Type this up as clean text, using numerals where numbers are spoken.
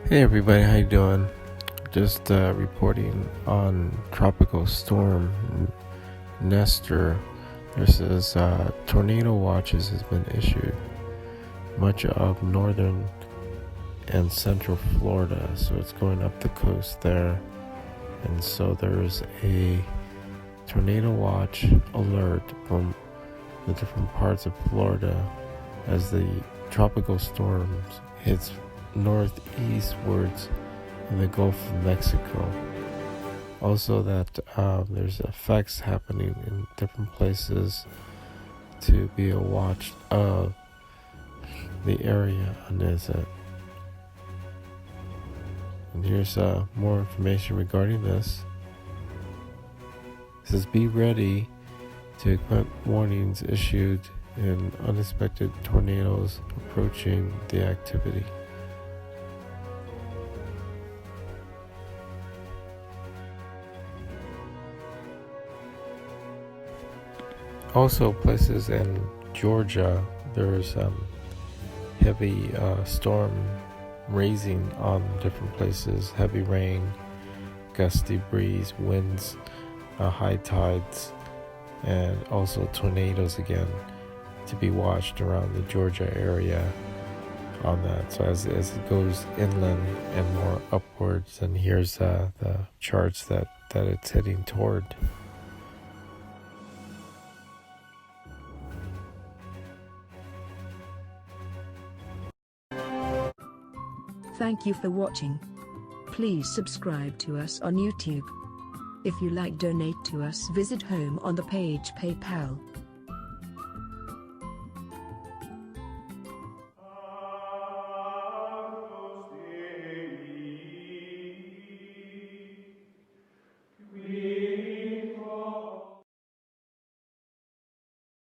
Hey everybody, how you doing? Just reporting on Tropical Storm Nestor. This is tornado watches has been issued much of northern and central Florida, so it's going up the coast there, and so there's a tornado watch alert from the different parts of Florida as the tropical storms hits northeastwards in the Gulf of Mexico. Also that there's effects happening in different places to be a watch of the area on this. And here's more information regarding this. It says be ready to expect warnings issued in unexpected tornadoes approaching the activity. Also, places in Georgia, there's heavy storm raising on different places, heavy rain, gusty breeze, winds, high tides, and also tornadoes again to be watched around the Georgia area on that. So as it goes inland and more upwards, and here's the charts that it's heading toward. Thank you for watching. Please subscribe to us on YouTube. If you like, donate to us, visit home on the page PayPal.